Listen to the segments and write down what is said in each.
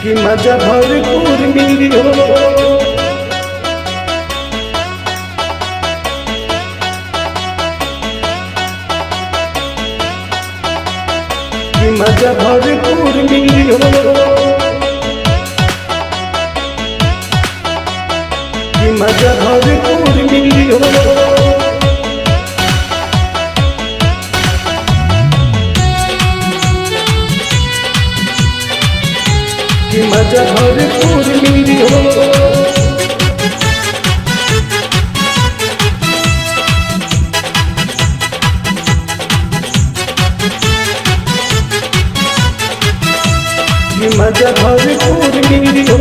कि मजा भरपूर मिली हो। कि मजा भरपूर मिली हो। कि मजा भरपूर मिली हो। कि मजा भरपूर मिली हो। कि मजा भरपूर मिली हो।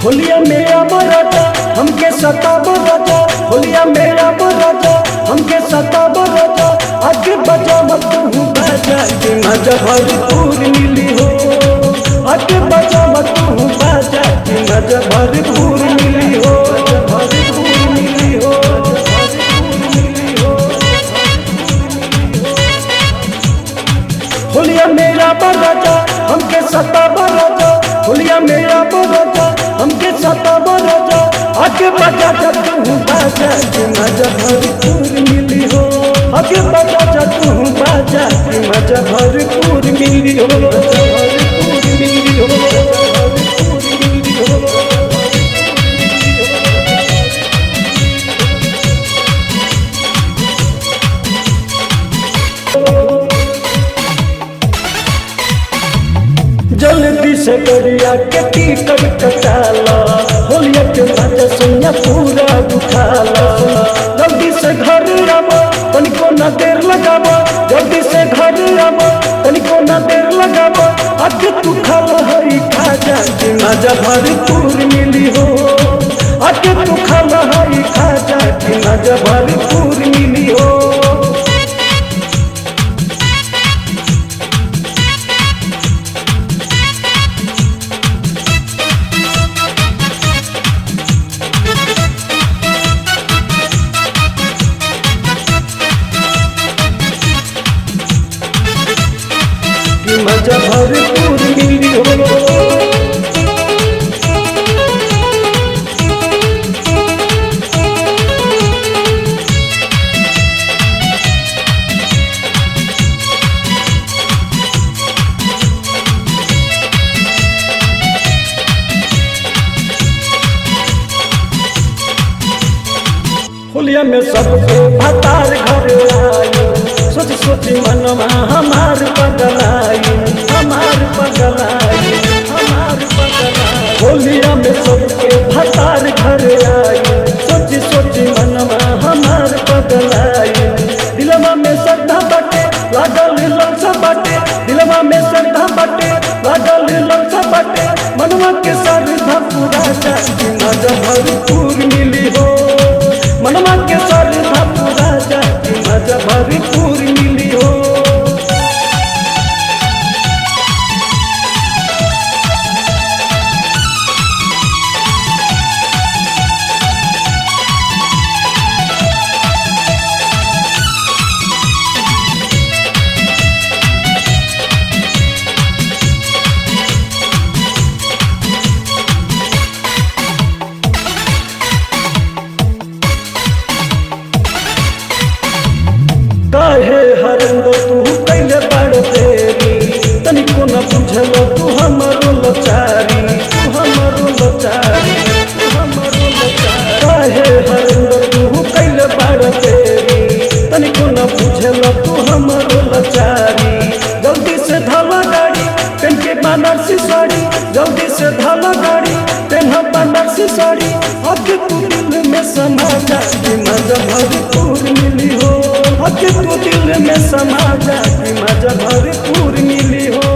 होलिया मेरा बराजा हमके सताब राजा। होलिया मेरा बराजा हमके सताब राजा। आगे बजा मत हूँ बाजा कि मजा भरपूर मिली हो। आगे बजा मत हूँ बाजा कि मजा भरपूर मिली हो। भरपूर मिली हो। होलिया मेरा बराजा हमके सताब राजा। होलिया मेरा बराजा हमके सताब राजा। आगे बजा जब हूँ बाजा कि मजा भरपूर मिली हो। आगे बजा जब हूँ बाजा कि मजा भरपूर मिली हो। भरपूर मिली हो। भरपूर मिली हो। जल्दी से गरिया के टिकट कटाला। होलिया के मजा सुनिया पूरा उठाला। जल्दी से घर आवा तनिको ना देर लगावा। जल्दी से घर आवा तनिको ना देर लगावा। आके तू खाला हई खाजा कि मजा भरपूर मिली हो। आके तू खाला हई खाजा कि मजा भरपूर मिली हो। कि मजा भरपूर मिली हो। होलिया में सबको भतार घर आयो। सोच सोच मनवा हमार पगलाई। हमार पगलाई। हमार पगलाई। होलिया में सबके भतार घर आयो। सोच सोच मनवा हमार पगलाई। दिलवा में श्रद्धा बाटे लागल ललसा बाटे। दिलवा में श्रद्धा बाटे लागल ललसा बाटे। मनवा के श्रद्धा पूरा जा कि मजा भरपूर मिली हो। मनवा के श्रद्धा पूरा जा कि मजा भरपूर मिली हो। काहे हरंदो तू कैले बड़ देरी। तनिको न बुझलो तू हमरो लाचारी। तू हमरो लाचारी। तू हमरो लाचारी। काहे हरंदो तू कैले बड़ देरी। तनिको न बुझलो तू हमरो लाचारी। जल्दी से धावा गाड़ी पेन के बनारसी साड़ी। जल्दी से धावा गाड़ी पेन बनारसी साड़ी। आके तू दिल में समा जा कि मजा भरपूर मिली हो। आके तू दिल में समा जा कि मजा भरपूर मिली हो।